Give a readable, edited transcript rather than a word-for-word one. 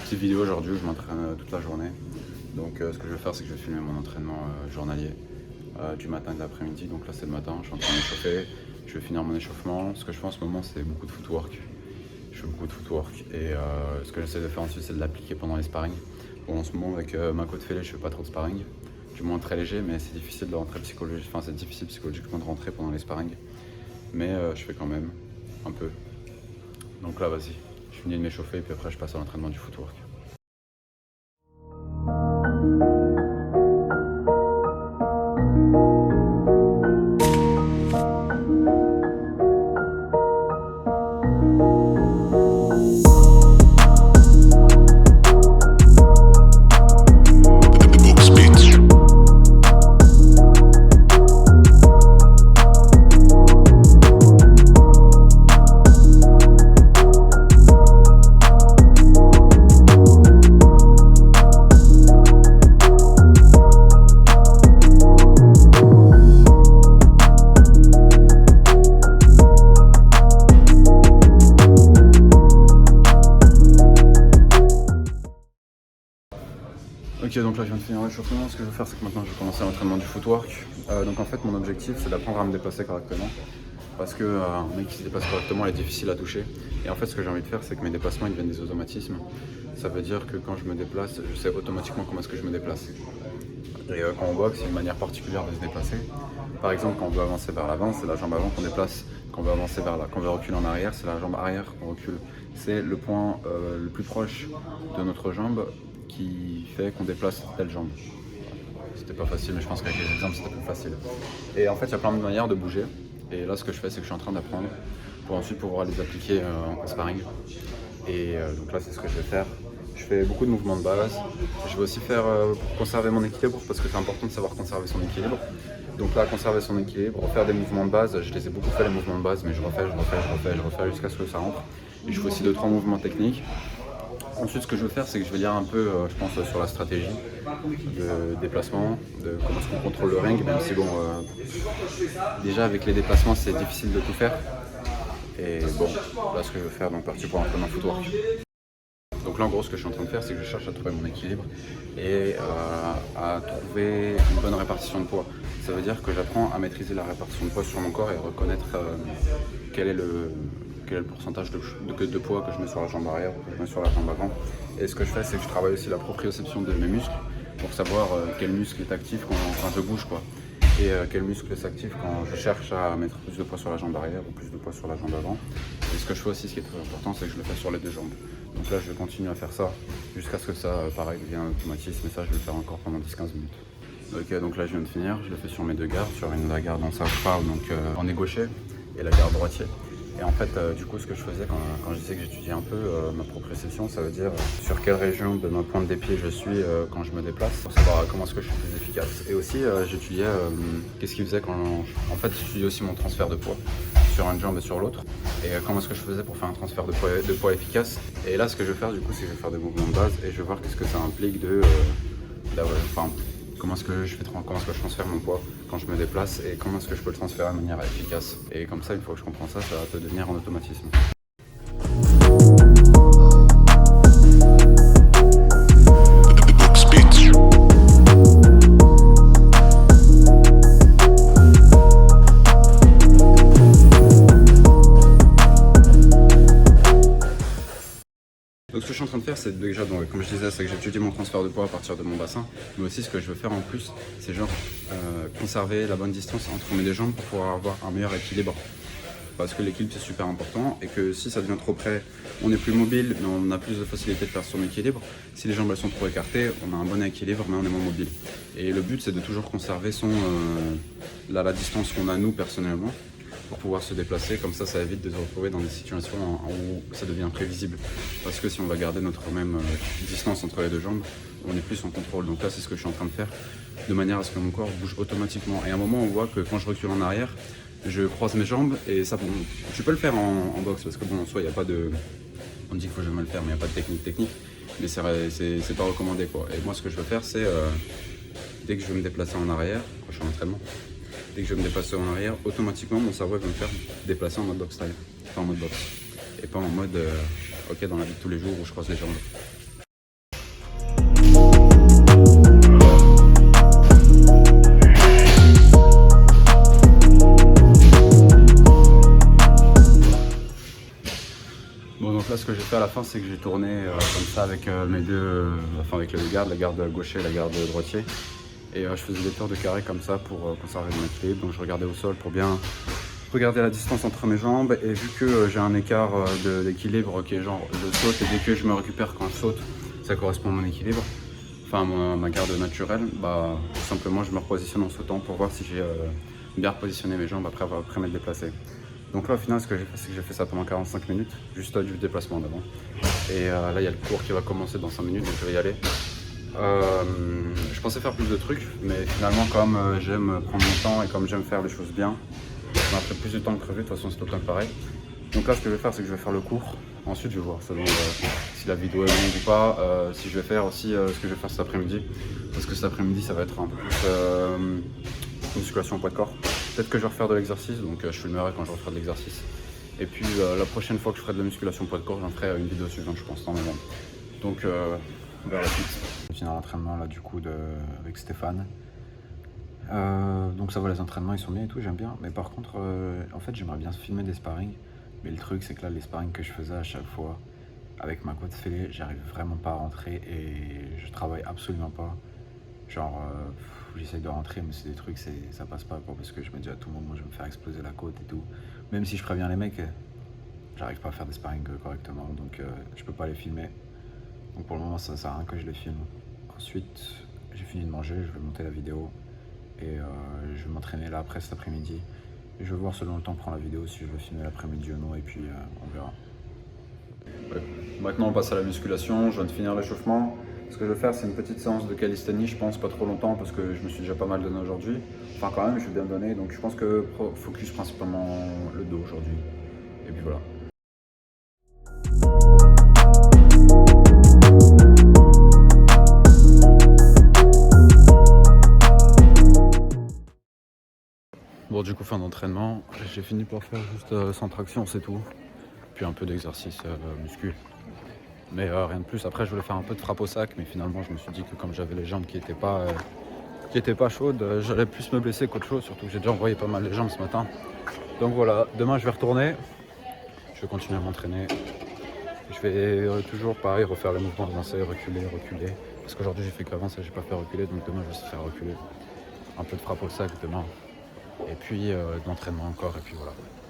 petite vidéo aujourd'hui où je m'entraîne toute la journée. Donc ce que je vais faire, c'est que je vais filmer mon entraînement journalier du matin et de l'après-midi. Donc là c'est le matin, je suis en train de m'échauffer, je vais finir mon échauffement. Ce que je fais en ce moment, c'est beaucoup de footwork. Je fais beaucoup de footwork et ce que j'essaie de faire ensuite, c'est de l'appliquer pendant les sparring. Bon, en ce moment avec ma côte fêlée, je fais pas trop de sparring, du moins très léger, mais c'est difficile de rentrer psychologiquement, c'est difficile psychologiquement de rentrer pendant les sparring. Mais je fais quand même un peu. Donc là, vas-y, je finis de m'échauffer et puis après je passe à l'entraînement du footwork. Ok, donc là je viens de finir l'échauffement. Ce que je vais faire, c'est que maintenant je vais commencer l'entraînement du footwork. Donc en fait, mon objectif, c'est d'apprendre à me déplacer correctement. Parce qu'un mec qui se déplace correctement, il est difficile à toucher. Et en fait, ce que j'ai envie de faire, c'est que mes déplacements ils deviennent des automatismes. Ça veut dire que quand je me déplace, je sais automatiquement comment est-ce que je me déplace. Et quand on boxe, il y a une manière particulière de se déplacer. Par exemple, quand on veut avancer vers l'avant, c'est la jambe avant qu'on déplace. Quand on veut avancer vers là, quand on veut reculer en arrière, c'est la jambe arrière qu'on recule. C'est le point le plus proche de notre jambe qui fait qu'on déplace telle jambe. C'était pas facile, mais je pense qu'avec les exemples, c'était plus facile. Et en fait, il y a plein de manières de bouger. Et là, ce que je fais, c'est que je suis en train d'apprendre pour ensuite pouvoir les appliquer en sparring. Et donc là, c'est ce que je vais faire. Je fais beaucoup de mouvements de base. Je vais aussi faire pour conserver mon équilibre, parce que c'est important de savoir conserver son équilibre. Donc là, conserver son équilibre, refaire des mouvements de base. Je les ai beaucoup fait les mouvements de base, mais je refais jusqu'à ce que ça rentre. Et je fais aussi 2-3 mouvements techniques. Ensuite, ce que je veux faire, c'est que je vais lire un peu, je pense, sur la stratégie de déplacement, de comment est-ce qu'on contrôle le ring, même si bon, déjà avec les déplacements, c'est difficile de tout faire. Et bon, là, ce que je veux faire, donc parti pour l'entraînement footwork. Donc là, en gros, ce que je suis en train de faire, c'est que je cherche à trouver mon équilibre et à trouver une bonne répartition de poids. Ça veut dire que j'apprends à maîtriser la répartition de poids sur mon corps et à reconnaître quel est le pourcentage de poids que je mets sur la jambe arrière ou que je mets sur la jambe avant. Et ce que je fais, c'est que je travaille aussi la proprioception de mes muscles pour savoir quel muscle est actif quand je bouge, quoi. Et quel muscle s'active quand je cherche à mettre plus de poids sur la jambe arrière ou plus de poids sur la jambe avant. Et ce que je fais aussi, ce qui est très important, c'est que je le fais sur les deux jambes. Donc là, je vais continuer à faire ça jusqu'à ce que ça, pareil, devienne un automatisme. Et ça, je vais le faire encore pendant 10-15 minutes. Ok, donc là, je viens de finir. Je le fais sur mes deux gardes, sur la garde dont ça je parle, donc en nez gaucher et la garde droitier. Et en fait, du coup, ce que je faisais quand je disais que j'étudiais un peu ma proprioception, ça veut dire sur quelle région de ma pointe des pieds je suis quand je me déplace, pour savoir comment est-ce que je suis plus efficace. Et aussi, j'étudiais qu'est-ce qu'il faisait quand... En fait, j'étudiais aussi mon transfert de poids sur une jambe et sur l'autre. Et comment est-ce que je faisais pour faire un transfert de poids efficace. Et là, ce que je vais faire, du coup, c'est que je vais faire des mouvements de base et je vais voir qu'est-ce que ça implique comment est-ce que je transfère mon poids quand je me déplace et comment est-ce que je peux le transférer de manière efficace. Et comme ça, une fois que je comprends ça, ça va te devenir un automatisme. Donc ce que je suis en train de faire, c'est déjà, donc, comme je disais, c'est que j'étudie mon transfert de poids à partir de mon bassin, mais aussi ce que je veux faire en plus, c'est genre conserver la bonne distance entre mes deux jambes pour pouvoir avoir un meilleur équilibre. Parce que l'équilibre c'est super important et que si ça devient trop près, on est plus mobile, mais on a plus de facilité de faire son équilibre. Si les jambes elles sont trop écartées, on a un bon équilibre, mais on est moins mobile. Et le but c'est de toujours conserver la distance qu'on a nous personnellement, pour pouvoir se déplacer, comme ça évite de se retrouver dans des situations où ça devient prévisible. Parce que si on va garder notre même distance entre les deux jambes, on est plus en contrôle. Donc là c'est ce que je suis en train de faire, de manière à ce que mon corps bouge automatiquement. Et à un moment on voit que quand je recule en arrière, je croise mes jambes et ça, bon, tu peux le faire en boxe parce que bon en soi il n'y a pas de... On dit qu'il faut jamais le faire mais il n'y a pas de technique, mais c'est pas recommandé quoi. Et moi ce que je veux faire c'est, dès que je vais me déplacer en arrière, quand je suis en entraînement, dès que je vais me déplacer en arrière, automatiquement mon cerveau va me faire déplacer en mode box style, enfin en mode boxe. Et pas en mode ok dans la vie de tous les jours où je croise les jambes. fait à la fin, c'est que j'ai tourné comme ça avec mes deux, enfin avec les deux gardes, la garde gaucher et la garde droitier. Et je faisais des tours de carré comme ça pour conserver mon équilibre. Donc je regardais au sol pour bien regarder la distance entre mes jambes. Et vu que j'ai un écart d'équilibre qui est genre je saute et dès que je me récupère quand je saute, ça correspond à mon équilibre, enfin ma garde naturelle, bah tout simplement je me repositionne en sautant pour voir si j'ai bien repositionné mes jambes après m'être déplacé. Donc là au final ce que j'ai fait c'est que j'ai fait ça pendant 45 minutes, juste du déplacement d'avant. Et là il y a le cours qui va commencer dans 5 minutes donc je vais y aller. Je pensais faire plus de trucs mais finalement comme j'aime prendre mon temps et comme j'aime faire les choses bien, ça m'a pris plus de temps que prévu, de toute façon c'est tout le temps pareil. Donc là ce que je vais faire c'est que je vais faire le cours, ensuite je vais voir selon si la vidéo est longue ou pas, si je vais faire aussi ce que je vais faire cet après-midi, parce que cet après-midi ça va être un peu plus musculation poids de corps. Peut-être que je vais refaire de l'exercice, donc je filmerai quand je referai de l'exercice. Et puis la prochaine fois que je ferai de la musculation poids de corps, j'en ferai une vidéo suivante je pense dans le moment. Donc vers la suite. Je finis l'entraînement là du coup avec Stéphane. Donc ça va, les entraînements ils sont bien et tout, j'aime bien. Mais par contre, en fait j'aimerais bien filmer des sparring. Mais le truc c'est que là les sparring que je faisais à chaque fois avec ma quad fêlée, j'arrive vraiment pas à rentrer et je travaille absolument pas. Genre j'essaye de rentrer mais c'est des trucs, ça passe pas quoi, parce que je me dis à tout moment je vais me faire exploser la côte et tout. Même si je préviens les mecs, j'arrive pas à faire des sparring correctement, donc je peux pas les filmer. Donc pour le moment ça sert à rien que je les filme. Ensuite j'ai fini de manger, je vais monter la vidéo. Et je vais m'entraîner là après cet après-midi. Je vais voir selon le temps prendre la vidéo si je veux filmer l'après-midi ou non et puis on verra. Ouais. Maintenant on passe à la musculation, je viens de finir l'échauffement. Ce que je vais faire c'est une petite séance de calisthénie, je pense pas trop longtemps parce que je me suis déjà pas mal donné aujourd'hui. Enfin quand même je vais bien donner, donc je pense que focus principalement le dos aujourd'hui. Et puis voilà. Bon du coup fin d'entraînement, j'ai fini par faire juste sans traction c'est tout. Puis un peu d'exercice muscu. Mais rien de plus. Après je voulais faire un peu de frappe au sac mais finalement je me suis dit que comme j'avais les jambes qui étaient pas chaudes, j'allais plus me blesser qu'autre chose, surtout que j'ai déjà envoyé pas mal les jambes ce matin. Donc voilà, demain je vais retourner, je vais continuer à m'entraîner. Je vais toujours pareil refaire les mouvements avancés, reculer, parce qu'aujourd'hui j'ai fait qu'avancer, j'ai pas fait reculer, donc demain je vais se faire reculer. Un peu de frappe au sac demain. Et puis de l'entraînement encore et puis voilà.